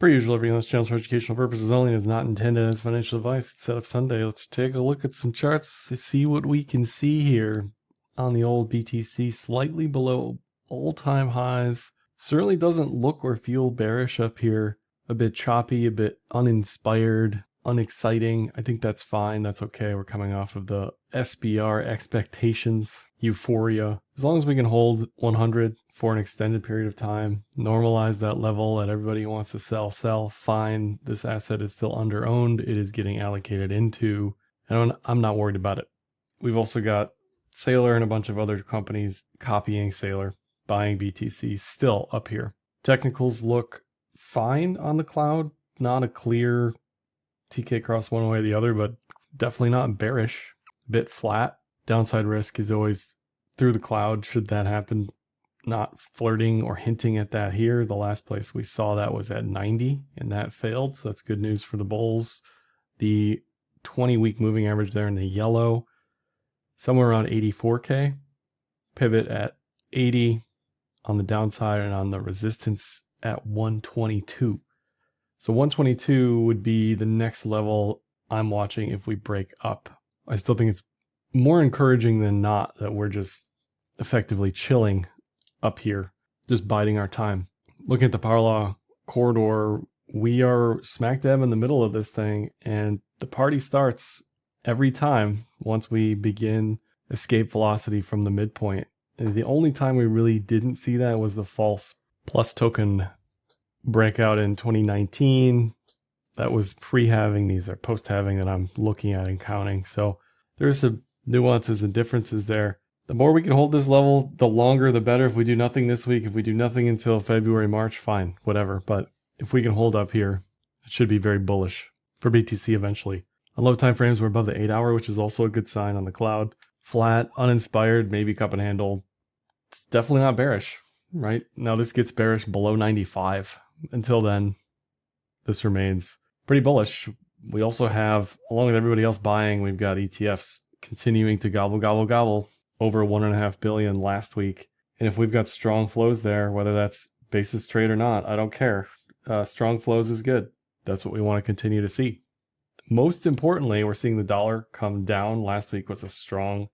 Per usual, everything on this channel is for educational purposes only and is not intended as financial advice. It's Set Up Sunday. Let's take a look at some charts to see what we can see here on the old BTC. Slightly below all-time highs. Certainly doesn't look or feel bearish up here. A bit choppy, a bit uninspired, unexciting. I think that's fine. That's okay. We're coming off of the SBR expectations, euphoria. As long as we can hold 100 for an extended period of time, normalize that level that everybody wants to sell, fine. This asset is still under owned. It is getting allocated into, and I'm not worried about it. We've also got Sailor and a bunch of other companies copying Sailor, buying BTC, still up here. Technicals look fine on the cloud. Not a clear TK cross one way or the other, but definitely not bearish. A bit flat. Downside risk is always through the cloud should that happen. Not flirting or hinting at that here. The last place we saw that was at 90 and that failed. So that's good news for the bulls. The 20-week moving average there in the yellow, somewhere around 84K. Pivot at 80 on the downside and on the resistance at 122. So 122 would be the next level I'm watching if we break up. I still think it's more encouraging than not that we're just effectively chilling up here, just biding our time. Looking at the power law corridor, we are smack dab in the middle of this thing, and the party starts every time once we begin escape velocity from the midpoint. And the only time we really didn't see that was the false plus token breakout in 2019. That was pre-halving. These are post-halving that I'm looking at and counting. So there's some nuances and differences there. The more we can hold this level, the longer the better. If we do nothing this week, if we do nothing until February, March, fine, whatever. But if we can hold up here, it should be very bullish for BTC eventually. On low time frames, we're above the 8-hour, which is also a good sign on the cloud. Flat, uninspired, maybe cup and handle. It's definitely not bearish, right? Now this gets bearish below 95. Until then, this remains pretty bullish. We also have, along with everybody else buying, we've got ETFs continuing to gobble. Over 1.5 billion last week. And if we've got strong flows there, whether that's basis trade or not, I don't care. Strong flows is good. That's what we want to continue to see. Most importantly, we're seeing the dollar come down. Last week was a strong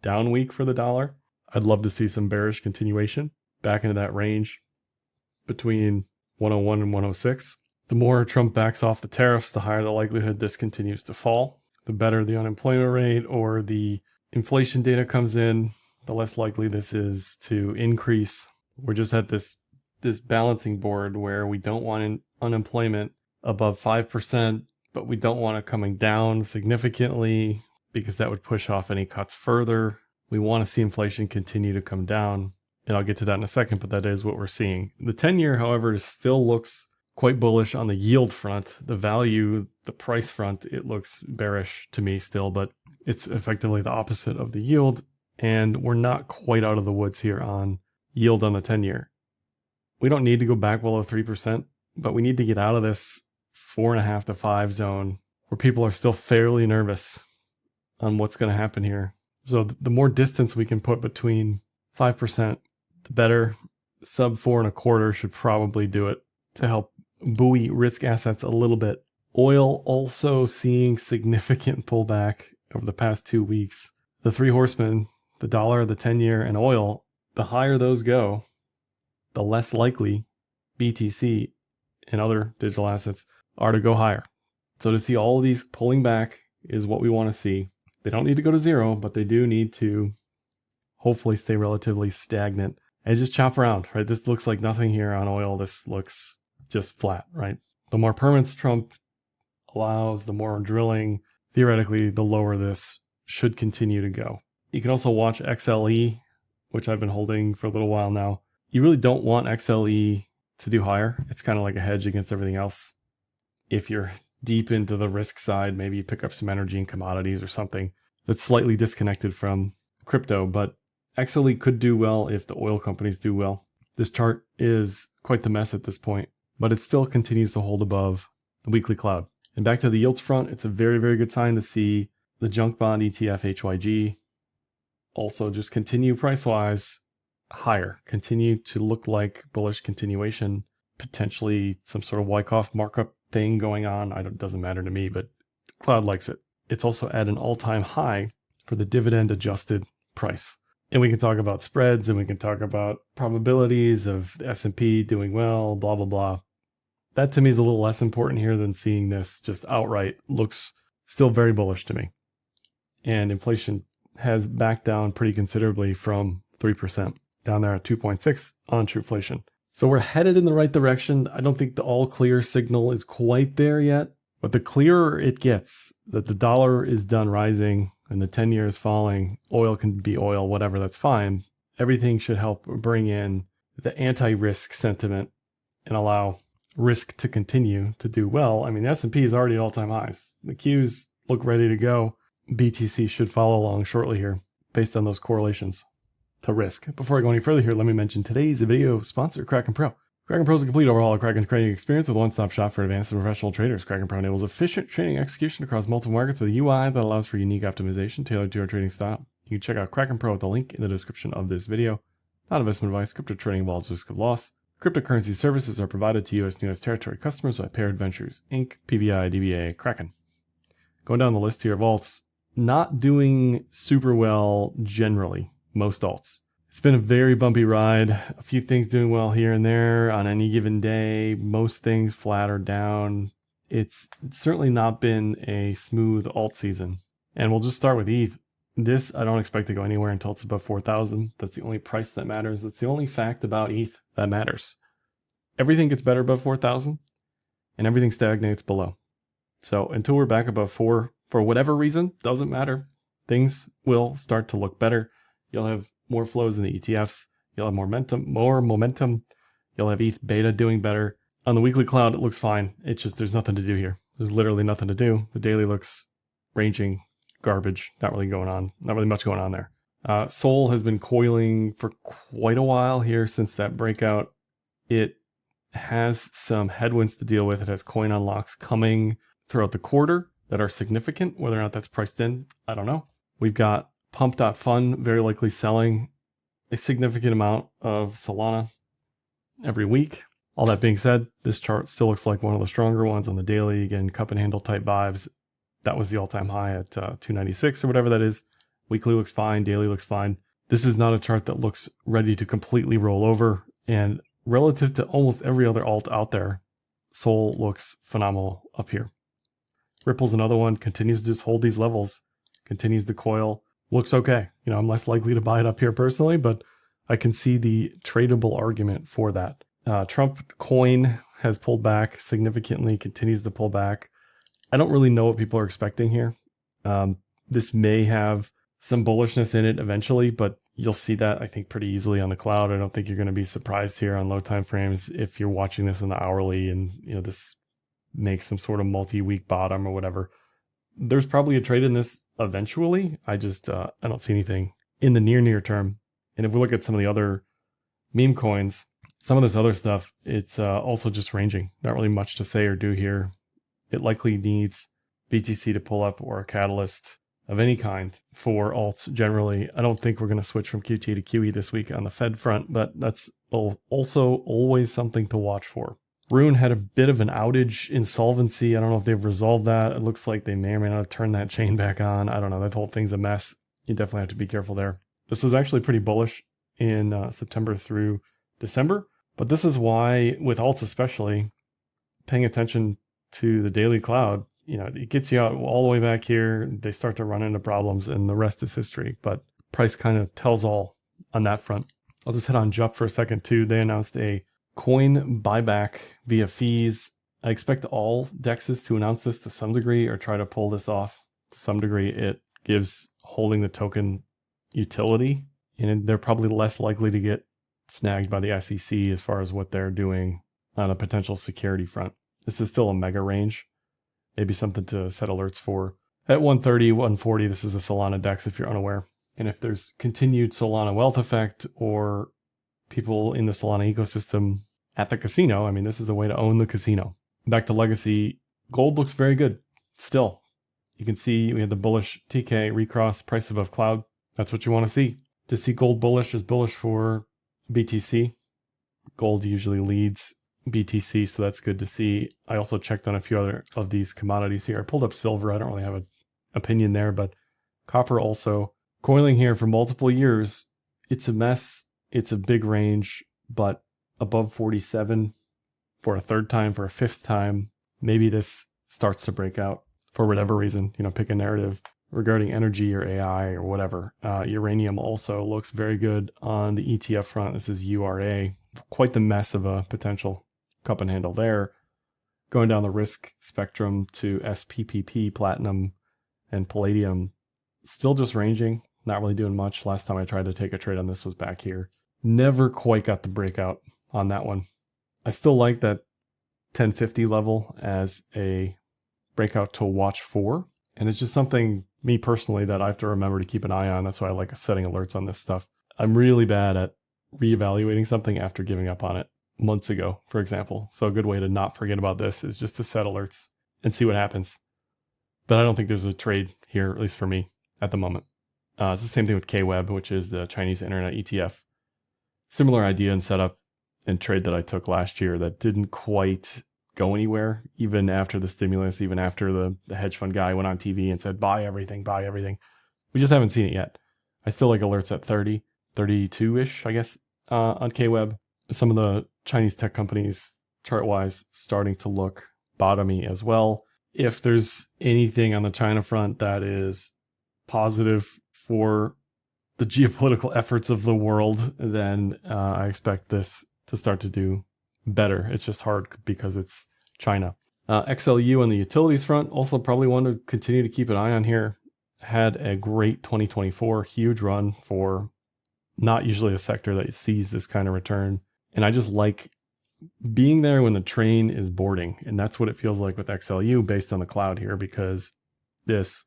down week for the dollar. I'd love to see some bearish continuation back into that range between 101 and 106. The more Trump backs off the tariffs, the higher the likelihood this continues to fall. The better the unemployment rate or the inflation data comes in, the less likely this is to increase. We're just at this balancing board where we don't want unemployment above 5%, but we don't want it coming down significantly because that would push off any cuts further. We want to see inflation continue to come down, and I'll get to that in a second, but that is what we're seeing. The 10-year, however, still looks quite bullish on the yield front. The value, the price front, it looks bearish to me still, but it's effectively the opposite of the yield, and we're not quite out of the woods here on yield on the 10-year. We don't need to go back below 3%, but we need to get out of this 4.5 to 5 zone where people are still fairly nervous on what's going to happen here. So the more distance we can put between 5%, the better. Sub 4.25 should probably do it to help buoy risk assets a little bit. Oil also seeing significant pullback over the past 2 weeks. The three horsemen, the dollar, the 10-year, and oil, the higher those go, the less likely BTC and other digital assets are to go higher. So to see all of these pulling back is what we want to see. They don't need to go to zero, but they do need to hopefully stay relatively stagnant and just chop around, right? This looks like nothing here on oil. This looks just flat, right? The more permits Trump allows, the more drilling, theoretically, the lower this should continue to go. You can also watch XLE, which I've been holding for a little while now. You really don't want XLE to do higher. It's kind of like a hedge against everything else. If you're deep into the risk side, maybe you pick up some energy and commodities or something that's slightly disconnected from crypto, but XLE could do well if the oil companies do well. This chart is quite the mess at this point, but it still continues to hold above the weekly cloud. And back to the yields front, it's a very, very good sign to see the junk bond ETF HYG also just continue price-wise higher, continue to look like bullish continuation potentially some sort of Wyckoff markup thing going on. It doesn't matter to me, but Cloud likes it. It's also at an all-time high for the dividend adjusted price. And we can talk about spreads and we can talk about probabilities of the S&P doing well, blah, blah, blah. That to me is a little less important here than seeing this just outright looks still very bullish to me. And inflation has backed down pretty considerably from 3%, down there at 2.6 on true inflation. So we're headed in the right direction. I don't think the all clear signal is quite there yet, but the clearer it gets that the dollar is done rising and the 10-year is falling, oil can be oil, whatever, that's fine. Everything should help bring in the anti-risk sentiment and allow risk to continue to do well. I mean, the S&P is already at all-time highs. The Qs look ready to go. BTC should follow along shortly here based on those correlations to risk. Before I go any further here, let me mention today's video sponsor, Kraken Pro. Kraken Pro is a complete overhaul of Kraken's trading experience with a one-stop shop for advanced and professional traders. Kraken Pro enables efficient trading execution across multiple markets with a UI that allows for unique optimization tailored to your trading style. You can check out Kraken Pro at the link in the description of this video. Not investment advice. Crypto trading involves risk of loss. Cryptocurrency services are provided to U.S. and U.S. territory customers by Paired Ventures, Inc., PVI, DBA, Kraken. Going down the list here of alts, not doing super well generally, most alts. It's been a very bumpy ride. A few things doing well here and there on any given day. Most things flat or down. It's certainly not been a smooth alt season. And we'll just start with ETH. This, I don't expect to go anywhere until it's above 4,000. That's the only price that matters. That's the only fact about ETH that matters. Everything gets better above 4,000 and everything stagnates below. So until we're back above 4, for whatever reason, doesn't matter. Things will start to look better. You'll have more flows in the ETFs. You'll have more momentum. You'll have ETH beta doing better. On the weekly cloud, it looks fine. It's just, there's nothing to do here. There's literally nothing to do. The daily looks ranging garbage. Not really much going on there. Sol has been coiling for quite a while here since that breakout. It has some headwinds to deal with. It has coin unlocks coming throughout the quarter that are significant. Whether or not that's priced in, I don't know. We've got Pump.Fun very likely selling a significant amount of Solana every week. All that being said, this chart still looks like one of the stronger ones on the daily. Again, cup and handle type vibes. That was the all-time high at 296 or whatever that is. Weekly looks fine. Daily looks fine. This is not a chart that looks ready to completely roll over. And relative to almost every other alt out there, Sol looks phenomenal up here. Ripple's another one. Continues to just hold these levels. Continues to coil. Looks okay. You know, I'm less likely to buy it up here personally, but I can see the tradable argument for that. Trump coin has pulled back significantly, continues to pull back. I don't really know what people are expecting here. This may have some bullishness in it eventually, but you'll see that, I think, pretty easily on the cloud. I don't think you're going to be surprised here on low time frames if you're watching this in the hourly and, you know, this makes some sort of multi-week bottom or whatever. There's probably a trade in this eventually. I don't see anything in the near term. And if we look at some of the other meme coins, some of this other stuff, it's also just ranging. Not really much to say or do here. It likely needs BTC to pull up or a catalyst of any kind for alts generally. I don't think we're going to switch from QT to QE this week on the Fed front, but that's also always something to watch for. RUNE had a bit of an outage insolvency. I don't know if they've resolved that. It looks like they may or may not have turned that chain back on. I don't know. That whole thing's a mess. You definitely have to be careful there. This was actually pretty bullish in September through December. But this is why, with alts especially, paying attention to the daily cloud, you know, it gets you out all the way back here. They start to run into problems and the rest is history. But price kind of tells all on that front. I'll just hit on Jup for a second too. They announced a coin buyback via fees. I expect all DEXs to announce this to some degree or try to pull this off to some degree. It gives holding the token utility, and they're probably less likely to get snagged by the SEC as far as what they're doing on a potential security front. This is still a mega range. Maybe something to set alerts for. At 130, 140, this is a Solana DEX if you're unaware. And if there's continued Solana wealth effect or people in the Solana ecosystem at the casino, I mean, this is a way to own the casino. Back to legacy, gold looks very good still. You can see we had the bullish TK recross, price above cloud. That's what you want to see. To see gold bullish is bullish for BTC. Gold usually leads BTC, so that's good to see. I also checked on a few other of these commodities here. I pulled up silver. I don't really have an opinion there, but copper also coiling here for multiple years. It's a mess. It's a big range, but above 47 for a third time, for a fifth time. Maybe this starts to break out for whatever reason. Pick a narrative regarding energy or AI or whatever. Uranium also looks very good on the ETF front. This is URA. Quite the mess of a potential cup and handle there. Going down the risk spectrum to SPPP, platinum, and palladium. Still just ranging, not really doing much. Last time I tried to take a trade on this was back here. Never quite got the breakout on that one. I still like that 1050 level as a breakout to watch for. And it's just something, me personally, that I have to remember to keep an eye on. That's why I like setting alerts on this stuff. I'm really bad at reevaluating something after giving up on it months ago, for example. So a good way to not forget about this is just to set alerts and see what happens. But I don't think there's a trade here, at least for me, at the moment. It's the same thing with KWeb, which is the Chinese Internet ETF. Similar idea and setup and trade that I took last year that didn't quite go anywhere, even after the stimulus, even after the hedge fund guy went on TV and said, buy everything, buy everything. We just haven't seen it yet. I still like alerts at 30, 32-ish, I guess, on KWeb. Some of the Chinese tech companies, chart-wise, starting to look bottomy as well. If there's anything on the China front that is positive for the geopolitical efforts of the world, then I expect this to start to do better. It's just hard because it's China. XLU on the utilities front, also probably one to continue to keep an eye on here. Had a great 2024, huge run for not usually a sector that sees this kind of return. And I just like being there when the train is boarding. And that's what it feels like with XLU based on the cloud here, because this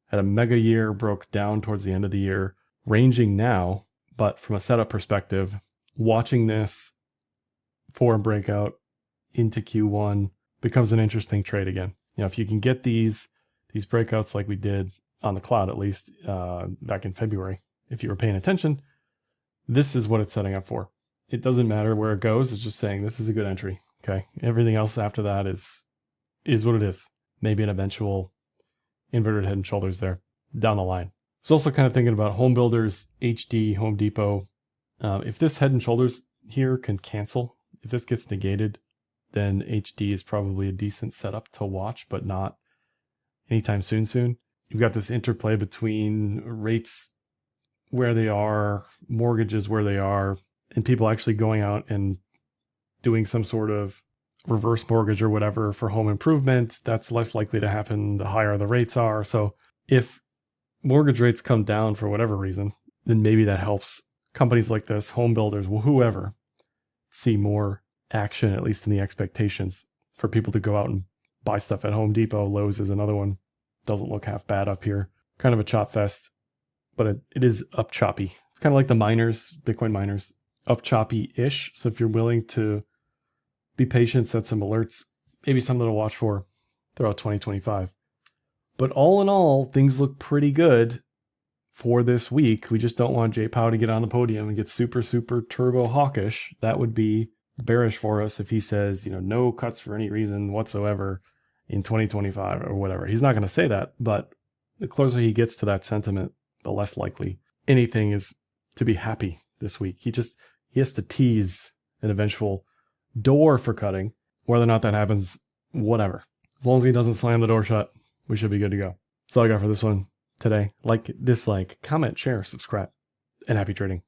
had a mega year, broke down towards the end of the year, ranging now. But from a setup perspective, watching this for a breakout into Q1 becomes an interesting trade again. If you can get these breakouts like we did on the cloud, at least back in February, if you were paying attention, this is what it's setting up for. It doesn't matter where it goes. It's just saying this is a good entry. Okay. Everything else after that is what it is. Maybe an eventual inverted head and shoulders there down the line. So also kind of thinking about home builders, HD, Home Depot. If this head and shoulders here can cancel, if this gets negated, then HD is probably a decent setup to watch, but not anytime soon. You've got this interplay between rates where they are, mortgages where they are, and people actually going out and doing some sort of reverse mortgage or whatever for home improvement. That's less likely to happen the higher the rates are. So if mortgage rates come down for whatever reason, then maybe that helps companies like this, home builders, whoever, see more action, at least in the expectations, for people to go out and buy stuff at Home Depot. Lowe's is another one. Doesn't look half bad up here. Kind of a chop fest, but it is up choppy. It's kind of like the miners, Bitcoin miners, up choppy-ish. So if you're willing to be patient, set some alerts, maybe something to watch for throughout 2025. But all in all, things look pretty good for this week. We just don't want Jay Powell to get on the podium and get super, super turbo hawkish. That would be bearish for us if he says, no cuts for any reason whatsoever in 2025 or whatever. He's not going to say that, but the closer he gets to that sentiment, the less likely anything is to be happy this week. He has to tease an eventual door for cutting. Whether or not that happens, whatever. As long as he doesn't slam the door shut, we should be good to go. That's all I got for this one today. Like, dislike, comment, share, subscribe, and happy trading.